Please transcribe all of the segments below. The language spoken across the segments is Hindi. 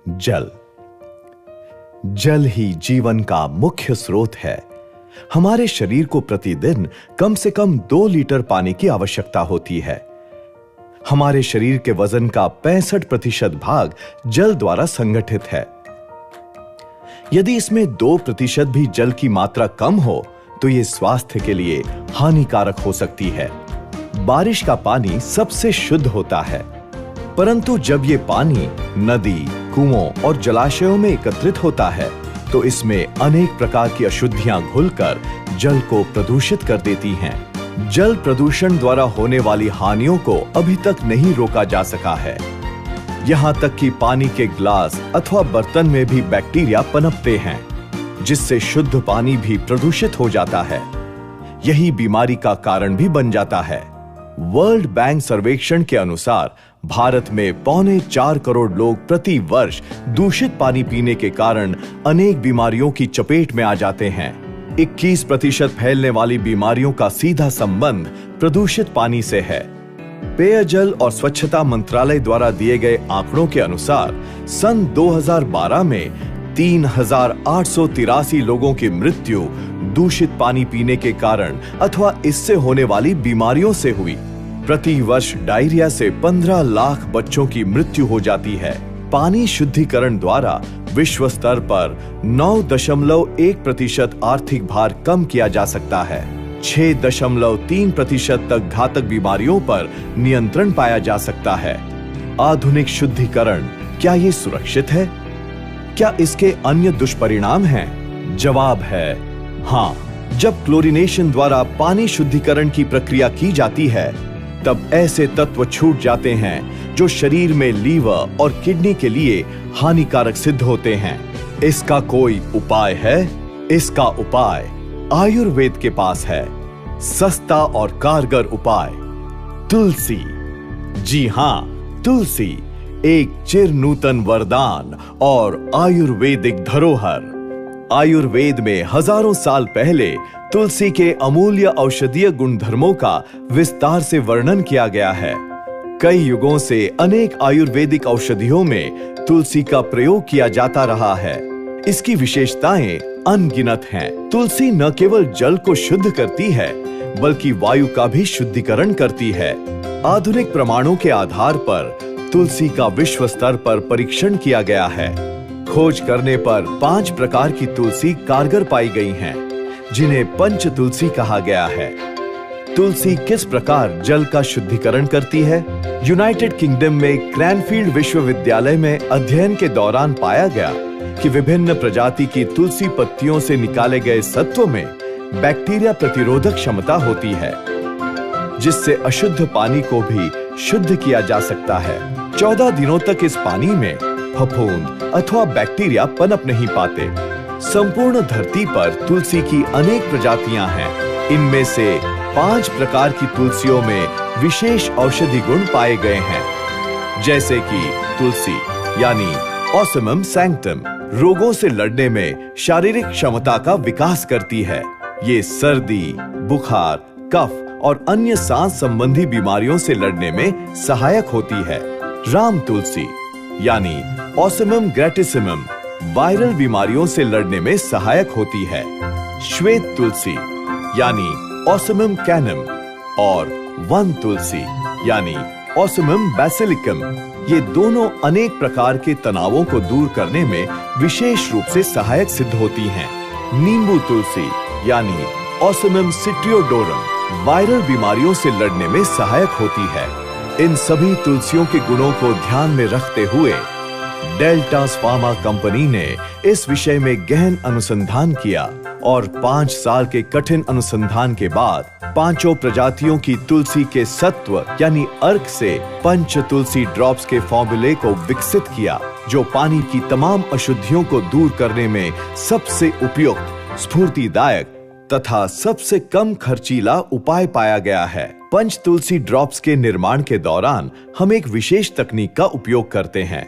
जल। जल ही जीवन का मुख्य स्रोत है। हमारे शरीर को प्रतिदिन कम से कम 2 लीटर पानी की आवश्यकता होती है। हमारे शरीर के वजन का 65% भाग जल द्वारा संगठित है। यदि इसमें 2% भी जल की मात्रा कम हो तो यह स्वास्थ्य के लिए हानिकारक हो सकती है। बारिश का पानी सबसे शुद्ध होता है, परंतु जब यह पानी नदी, कुओं और जलाशयों में एकत्रित होता है तो इसमें अनेक प्रकार की अशुद्धियां घुलकर जल को प्रदूषित कर देती हैं। जल प्रदूषण द्वारा होने वाली हानियों को अभी तक नहीं रोका जा सका है। यहां तक कि पानी के ग्लास अथवा बर्तन में भी बैक्टीरिया पनपते हैं, जिससे शुद्ध पानी भी प्रदूषित हो जाता है। यही बीमारी का कारण भी बन जाता है। वर्ल्ड बैंक सर्वेक्षण के अनुसार भारत में 4.25 करोड़ लोग प्रति वर्ष दूषित पानी पीने के कारण अनेक बीमारियों की चपेट में आ जाते हैं। 21% फैलने वाली बीमारियों का सीधा संबंध प्रदूषित पानी से है। पेयजल और स्वच्छता मंत्रालय द्वारा दिए गए आंकड़ों के अनुसार सन 2012 में 3,883 लोगों की मृत्यु दूषित पानी पीने के कारण अथवा इससे होने वाली बीमारियों से हुई। प्रति वर्ष डायरिया से 15 लाख बच्चों की मृत्यु हो जाती है। पानी शुद्धिकरण द्वारा विश्व स्तर पर 9.1% आर्थिक भार कम किया जा सकता है। 6.3% तक घातक बीमारियों पर नियंत्रण पाया जा सकता है। आधुनिक शुद्धिकरण, क्या ये सुरक्षित है? क्या इसके अन्य दुष्परिणाम हैं? जवाब है हाँ। जब क्लोरीनेशन द्वारा पानी शुद्धिकरण की प्रक्रिया की जाती है तब ऐसे तत्व छूट जाते हैं जो शरीर में लीवर और किडनी के लिए हानिकारक सिद्ध होते हैं। इसका कोई उपाय है? इसका उपाय आयुर्वेद के पास है। सस्ता और कारगर उपाय तुलसी। जी हाँ, तुलसी एक चिर नूतन वरदान और आयुर्वेदिक धरोहर। आयुर्वेद में हजारों साल पहले तुलसी के अमूल्य औषधीय गुणधर्मों का विस्तार से वर्णन किया गया है। कई युगों से अनेक आयुर्वेदिक औषधियों में तुलसी का प्रयोग किया जाता रहा है। इसकी विशेषताएं अनगिनत हैं। तुलसी न केवल जल को शुद्ध करती है बल्कि वायु का भी शुद्धिकरण करती है। आधुनिक प्रमाणों के आधार पर तुलसी का विश्व स्तर पर परीक्षण किया गया है। खोज करने पर 5 प्रकार की तुलसी कारगर पाई गई हैं, जिन्हें पंच तुलसी कहा गया है। तुलसी किस प्रकार जल का शुद्धिकरण करती है? यूनाइटेड किंगडम में क्रैनफील्ड विश्वविद्यालय में अध्ययन के दौरान पाया गया कि विभिन्न प्रजाति की तुलसी पत्तियों से निकाले गए सत्व में बैक्टीरिया प्रतिरोधक क्षमता होती है, जिससे अशुद्ध पानी को भी शुद्ध किया जा सकता है। 14 दिनों तक इस पानी में फफूंद अथवा बैक्टीरिया पनप नहीं पाते। संपूर्ण धरती पर तुलसी की अनेक प्रजातियां हैं। इनमें से 5 प्रकार की तुलसियों में विशेष औषधि गुण पाए गए हैं, जैसे कि तुलसी यानी ऑसमम सैंक्टम रोगों से लड़ने में शारीरिक क्षमता का विकास करती है। ये सर्दी, बुखार, कफ और अन्य सांस संबंधी बीमारियों से लड़ने में सहायक होती है। राम तुलसी यानी ऑसमम ग्रेटिसिमम वायरल बीमारियों से लड़ने में सहायक होती है। श्वेत तुलसी यानी ऑसमम कैनम और वन तुलसी यानी ऑसमम बैसिलिकम, ये दोनों अनेक प्रकार के तनावों को दूर करने में विशेष रूप से सहायक सिद्ध होती हैं। नींबू तुलसी यानी ऑसमम सिट्रियोडोरम वायरल बीमारियों से लड़ने में सहायक होती है। इन सभी तुलसियों के गुणों को ध्यान में रखते हुए डेल्टास फार्मा कंपनी ने इस विषय में गहन अनुसंधान किया और 5 साल के कठिन अनुसंधान के बाद 5 प्रजातियों की तुलसी के सत्व यानी अर्क से पंच तुलसी ड्रॉप्स के फॉर्मूले को विकसित किया, जो पानी की तमाम अशुद्धियों को दूर करने में सबसे उपयुक्त, स्फूर्तिदायक तथा सबसे कम खर्चीला उपाय पाया गया है। पंच तुलसी ड्रॉप्स के निर्माण के दौरान हम एक विशेष तकनीक का उपयोग करते हैं,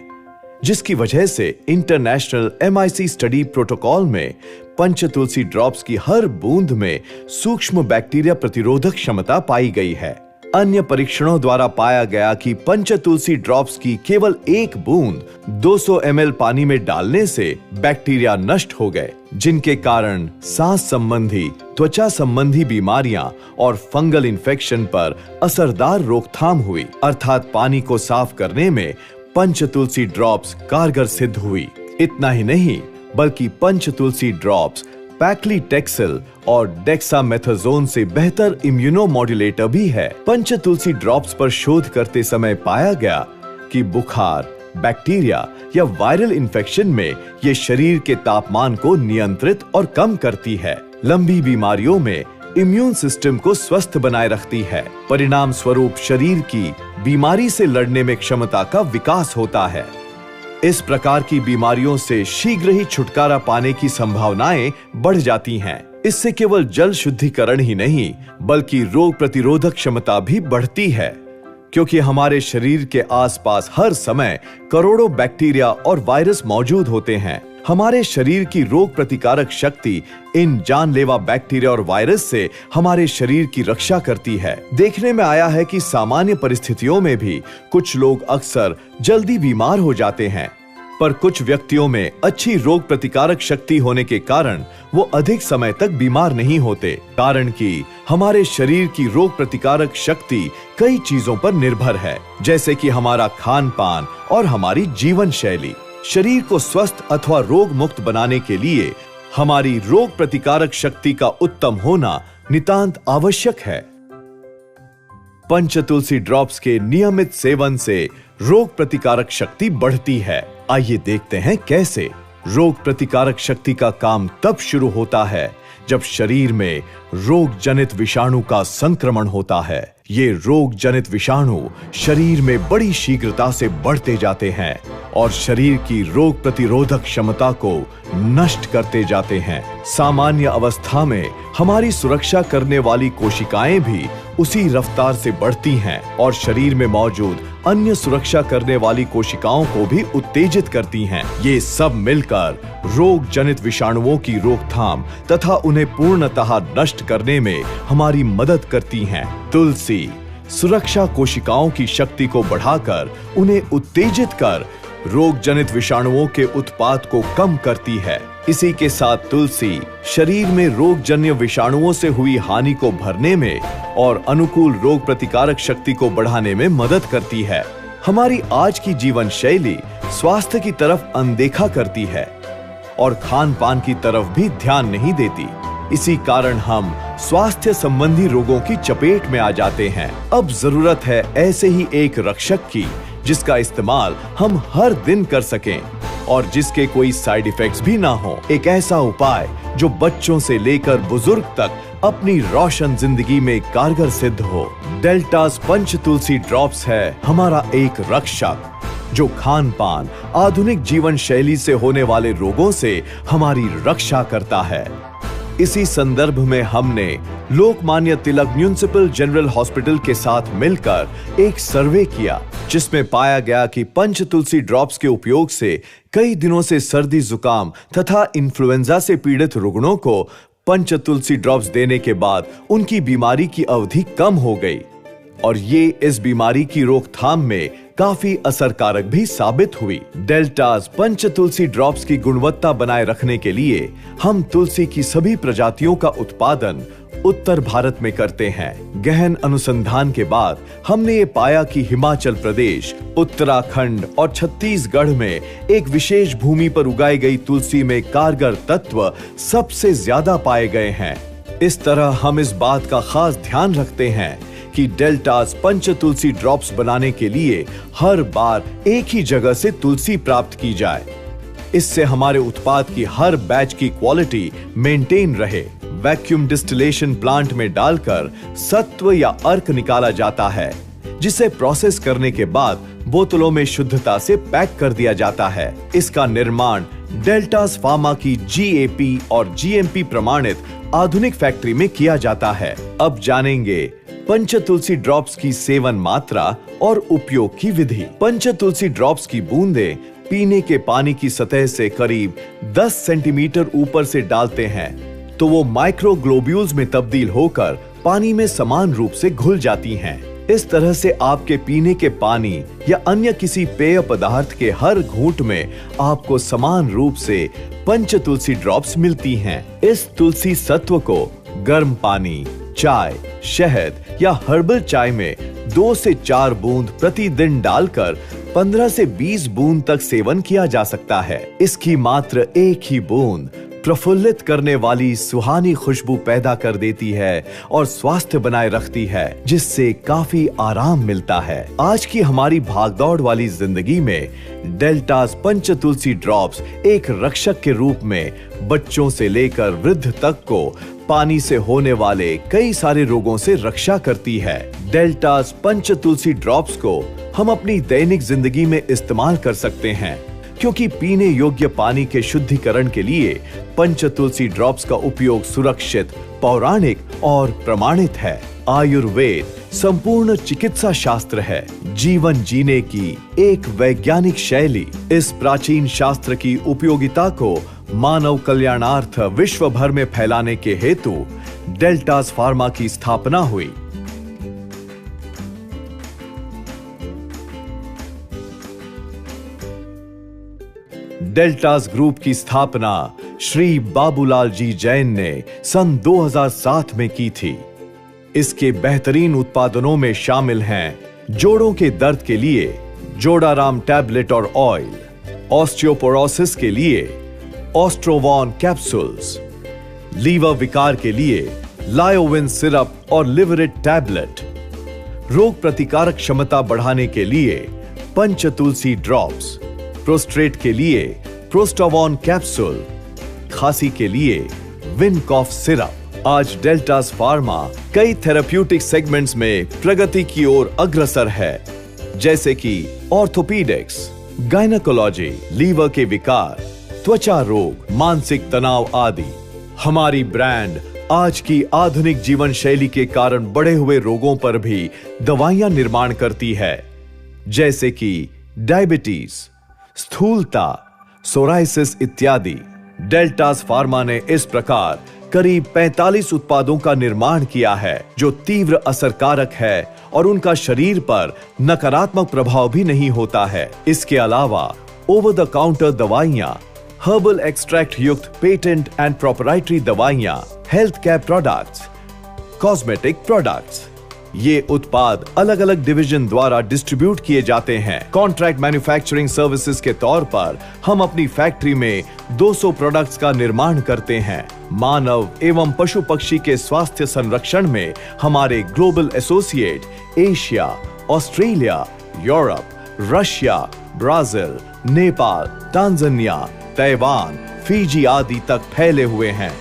जिसकी वजह से इंटरनेशनल MIC स्टडी प्रोटोकॉल में पंच तुलसी ड्रॉप्स की हर बूंद में सूक्ष्म बैक्टीरिया प्रतिरोधक क्षमता पाई गई है। अन्य परीक्षणों द्वारा पाया गया कि पंचतुलसी ड्रॉप्स की केवल एक बूंद 200 ml पानी में डालने से बैक्टीरिया नष्ट हो गए, जिनके कारण सांस संबंधी, त्वचा संबंधी बीमारियां और फंगल इन्फेक्शन पर असरदार रोकथाम हुई। अर्थात पानी को साफ करने में पंचतुलसी ड्रॉप्स कारगर सिद्ध हुई। इतना ही नहीं, बल्कि पंचतुलसी ड्रॉप्स पैक्लीटेक्सेल और डेक्सामेथाजोन से बेहतर इम्यूनोमॉड्यूलेटर भी है। पंचतुलसी ड्रॉप्स पर शोध करते समय पाया गया कि बुखार, बैक्टीरिया या वायरल इन्फेक्शन में ये शरीर के तापमान को नियंत्रित और कम करती है। लंबी बीमारियों में इम्यून सिस्टम को स्वस्थ बनाए रखती है। परिणाम स्वरूप शरीर की बीमारी से लड़ने में क्षमता का विकास होता है। इस प्रकार की बीमारियों से शीघ्र ही छुटकारा पाने की संभावनाएं बढ़ जाती हैं। इससे केवल जल शुद्धिकरण ही नहीं, बल्कि रोग प्रतिरोधक क्षमता भी बढ़ती है, क्योंकि हमारे शरीर के आसपास हर समय करोड़ों बैक्टीरिया और वायरस मौजूद होते हैं। हमारे शरीर की रोग प्रतिकारक शक्ति इन जानलेवा बैक्टीरिया और वायरस से हमारे शरीर की रक्षा करती है। देखने में आया है कि सामान्य परिस्थितियों में भी कुछ लोग अक्सर जल्दी बीमार हो जाते हैं, पर कुछ व्यक्तियों में अच्छी रोग प्रतिकारक शक्ति होने के कारण वो अधिक समय तक बीमार नहीं होते। कारण कि हमारे शरीर की रोग प्रतिकारक शक्ति कई चीजों पर निर्भर है, जैसे कि हमारा खान पान और हमारी जीवन शैली। शरीर को स्वस्थ अथवा रोग मुक्त बनाने के लिए हमारी रोग प्रतिकारक शक्ति का उत्तम होना नितांत आवश्यक है। पंचतुलसी ड्रॉप्स के नियमित सेवन से रोग प्रतिकारक शक्ति बढ़ती है। आइए देखते हैं कैसे। रोग प्रतिकारक शक्ति का काम तब शुरू होता है जब शरीर में रोग जनित विषाणु का संक्रमण होता है। ये रोग जनित विषाणु शरीर में बड़ी शीघ्रता से बढ़ते जाते हैं और शरीर की रोग प्रतिरोधक क्षमता को नष्ट करते जाते हैं। सामान्य अवस्था में हमारी सुरक्षा करने वाली कोशिकाएं भी उसी रफ्तार से बढ़ती हैं और शरीर में मौजूद अन्य सुरक्षा करने वाली कोशिकाओं को भी उत्तेजित करती हैं। ये सब मिलकर रोग जनित विषाणुओं की रोकथाम तथा उन्हें पूर्णतः नष्ट करने में हमारी मदद करती हैं। तुलसी सुरक्षा कोशिकाओं की शक्ति को बढ़ाकर उन्हें उत्तेजित कर रोग जनित विषाणुओं के उत्पाद को कम करती है। इसी के साथ तुलसी शरीर में रोगजन्य विषाणुओं से हुई हानि को भरने में और अनुकूल रोग प्रतिकारक शक्ति को बढ़ाने में मदद करती है। हमारी आज की जीवन शैली स्वास्थ्य की तरफ अनदेखा करती है और खान पान की तरफ भी ध्यान नहीं देती। इसी कारण हम स्वास्थ्य संबंधी रोगों की चपेट में आ जाते हैं। अब जरूरत है ऐसे ही एक रक्षक की जिसका इस्तेमाल हम हर दिन कर सकें और जिसके कोई साइड इफेक्ट्स भी ना हो। एक ऐसा उपाय जो बच्चों से लेकर बुजुर्ग तक अपनी रोशन जिंदगी में कारगर सिद्ध हो। डेल्टास पंचतुलसी ड्रॉप्स है हमारा एक रक्षक जो खान पान, आधुनिक जीवन शैली से होने वाले रोगों से हमारी रक्षा करता है। इसी संदर्भ में हमने Lokmanya Tilak municipal general hospital के साथ मिलकर एक सर्वे किया, जिसमें पाया गया कि पंचतुलसी ड्रॉप्स के उपयोग से कई दिनों से सर्दी जुकाम तथा इन्फ्लुएंजा से पीड़ित रुग्णों को पंचतुलसी ड्रॉप्स देने के बाद उनकी बीमारी की अवधि कम हो गई और ये इस बीमारी की रोकथाम में काफी असरकारक भी साबित हुई। डेल्टास पंचतुलसी ड्रॉप्स की गुणवत्ता बनाए रखने के लिए हम तुलसी की सभी प्रजातियों का उत्पादन उत्तर भारत में करते हैं। गहन अनुसंधान के बाद हमने ये पाया कि हिमाचल प्रदेश, उत्तराखंड और छत्तीसगढ़ में एक विशेष भूमि पर उगाई गई तुलसी में कारगर तत्व सबसे ज्यादा पाए गए हैं। इस तरह हम इस बात का खास ध्यान रखते हैं कि डेल्टास पंचतुलसी ड्रॉप्स बनाने के लिए हर बार एक ही जगह से तुलसी प्राप्त की जाए। इससे हमारे उत्पाद की हर बैच की क्वालिटी मेंटेन रहे। वैक्यूम डिस्टिलेशन प्लांट में डालकर सत्व या अर्क निकाला जाता है, जिसे प्रोसेस करने के बाद बोतलों में शुद्धता से पैक कर दिया जाता है। इसका निर्माण डेल्टास फार्मा की GAP और GMP प्रमाणित आधुनिक फैक्ट्री में किया जाता है। अब जानेंगे पंचतुलसी ड्रॉप्स की सेवन मात्रा और उपयोग की विधि। पंचतुलसी ड्रॉप्स की बूंदें पीने के पानी की सतह से करीब 10 सेंटीमीटर ऊपर से डालते हैं तो वो माइक्रोग्लोब्यूल्स में तब्दील होकर पानी में समान रूप से घुल जाती हैं। इस तरह से आपके पीने के पानी या अन्य किसी पेय पदार्थ के हर घूंट में आपको समान रूप से पंच तुलसी ड्रॉप्स मिलती हैं। इस तुलसी सत्व को गर्म पानी, चाय, शहद या हर्बल चाय में 2 से 4 बूंद प्रतिदिन डालकर 15 से 20 बूंद तक सेवन किया जा सकता है। इसकी मात्र एक ही बूंद प्रफुल्लित करने वाली सुहानी खुशबू पैदा कर देती है और स्वास्थ्य बनाए रखती है, जिससे काफी आराम मिलता है। आज की हमारी भागदौड़ वाली जिंदगी में डेल्टास पंच तुलसी ड्रॉप्स एक रक्षक के रूप में बच्चों से लेकर वृद्ध तक को पानी से होने वाले कई सारे रोगों से रक्षा करती है। डेल्टास पंच तुलसी ड्रॉप्स को हम अपनी दैनिक जिंदगी में इस्तेमाल कर सकते हैं, क्योंकि पीने योग्य पानी के शुद्धिकरण के लिए पंच तुलसी ड्रॉप्स का उपयोग सुरक्षित, पौराणिक और प्रमाणित है। आयुर्वेद संपूर्ण चिकित्सा शास्त्र है, जीवन जीने की एक वैज्ञानिक शैली। इस प्राचीन शास्त्र की उपयोगिता को मानव कल्याणार्थ विश्व भर में फैलाने के हेतु डेल्टास फार्मा की स्थापना हुई। डेल्टास ग्रुप की स्थापना श्री बाबूलाल जी जैन ने सन 2007 में की थी। इसके बेहतरीन उत्पादनों में शामिल हैं जोड़ों के दर्द के लिए जोड़ाराम टैबलेट और ऑयल, ऑस्टियोपोरोसिस के लिए ऑस्ट्रोवॉन कैप्सूल्स, लीवर विकार के लिए लायोविन सिरप और लिवरेट टैबलेट, रोग प्रतिकारक क्षमता बढ़ाने के लिए पंच तुलसी ड्रॉप्स, प्रोस्ट्रेट के लिए प्रोस्टावॉन कैप्सूल, खांसी के लिए विनकॉफ सिरप। आज डेल्टास फार्मा कई थेरेप्यूटिक सेगमेंट्स में प्रगति की ओर अग्रसर है, जैसे कि ऑर्थोपीडिक्स, गायनेकोलॉजी, लीवर के विकार, त्वचा रोग, मानसिक तनाव आदि। हमारी ब्रांड आज की आधुनिक जीवन शैली के कारण बढ़े हुए रोगों पर भी दवाइयां निर्माण करती है, जैसे कि डायबिटीज, स्थूलता, सोराइसिस इत्यादि। डेल्टास फार्मा ने इस प्रकार करीब 45 उत्पादों का निर्माण किया है, जो तीव्र असरकारक है और उनका शरीर पर नकारात्मक प्रभाव भी नहीं होता है। इसके अलावा ओवर द काउंटर दवाइयां, हर्बल एक्सट्रैक्ट युक्त पेटेंट एंड प्रोप्राइटरी दवाइयां, health care products, cosmetic products, ये उत्पाद अलग अलग डिवीजन द्वारा डिस्ट्रीब्यूट किए जाते हैं। कॉन्ट्रैक्ट मैन्युफैक्चरिंग सर्विसेज के तौर पर हम अपनी फैक्ट्री में 200 प्रोडक्ट्स का निर्माण करते हैं। मानव एवं पशु पक्षी के स्वास्थ्य संरक्षण में हमारे global associate Asia, Australia, Europe, Russia, Brazil, Nepal, Tanzania, Taiwan, Fiji आदि तक फैले हुए हैं।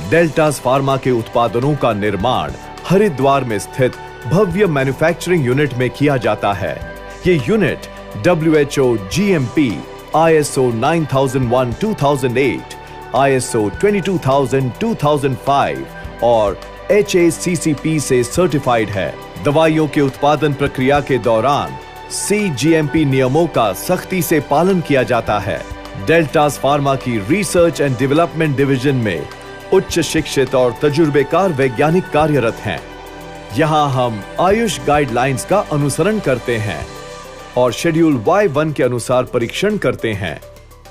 डेल्टास फार्मा के उत्पादनों का निर्माण हरिद्वार में स्थित भव्य मैन्युफैक्चरिंग यूनिट में किया जाता है। ये unit WHO GMP, ISO 9001:2008, ISO 22000:2005 और HACCP से सर्टिफाइड है। दवाइयों के उत्पादन प्रक्रिया के दौरान CGMP नियमों का सख्ती से पालन किया जाता है। डेल्टास फार्मा की रिसर्च एंड डेवलपमेंट डिवीजन में उच्च शिक्षित और तजुर्बेकार वैज्ञानिक कार्यरत हैं। यहाँ हम आयुष गाइडलाइंस का अनुसरण करते हैं और शेड्यूल Y1 के अनुसार परीक्षण करते हैं।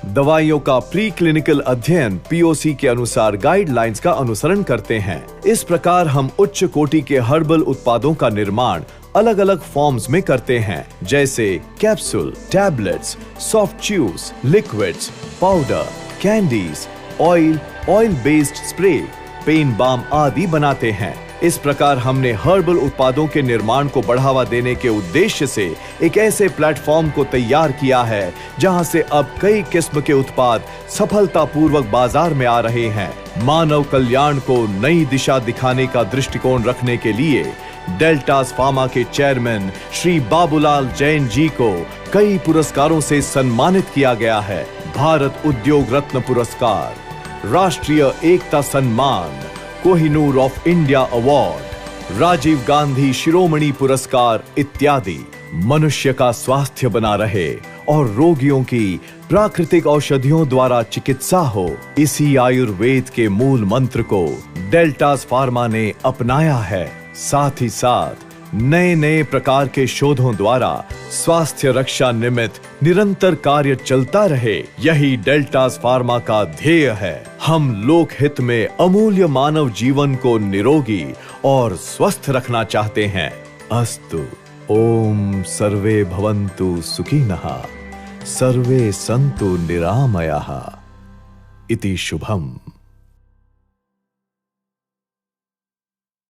दवाइयों का प्री क्लिनिकल अध्ययन POC के अनुसार गाइडलाइंस का अनुसरण करते हैं। इस प्रकार हम उच्च कोटि के हर्बल उत्पादों का निर्माण अलग अलग फॉर्म्स में करते हैं, जैसे capsule, tablets, soft chews, liquids, powder, candies, oil based spray, pain balm आदि बनाते हैं। इस प्रकार हमने हर्बल उत्पादों के निर्माण को बढ़ावा देने के उद्देश्य से एक ऐसे प्लेटफॉर्म को तैयार किया है, जहां से अब कई किस्म के उत्पाद सफलतापूर्वक बाजार में आ रहे हैं। मानव कल्याण को नई दिशा दिखाने का दृष्टिकोण रखने के लिए डेल्टास फार्मा के चेयरमैन श्री बाबूलाल जैन जी को कई पुरस्कारों से सम्मानित किया गया है। भारत उद्योग रत्न पुरस्कार, राष्ट्रीय एकता सम्मान, Kohinoor of India award, Rajiv Gandhi शिरोमणि पुरस्कार इत्यादि। मनुष्य का स्वास्थ्य बना रहे और रोगियों की प्राकृतिक औषधियों द्वारा चिकित्सा हो, इसी आयुर्वेद के मूल मंत्र को डेल्टास फार्मा ने अपनाया है। साथ ही साथ नए नए प्रकार के शोधों द्वारा स्वास्थ्य रक्षा निमित्त निरंतर कार्य चलता रहे, यही डेल्टास फार्मा का ध्येय है। हम लोकहित में अमूल्य मानव जीवन को निरोगी और स्वस्थ रखना चाहते हैं। अस्तु। ओम सर्वे भवन्तु सुखिनः, सर्वे सन्तु निरामयाः इति शुभम।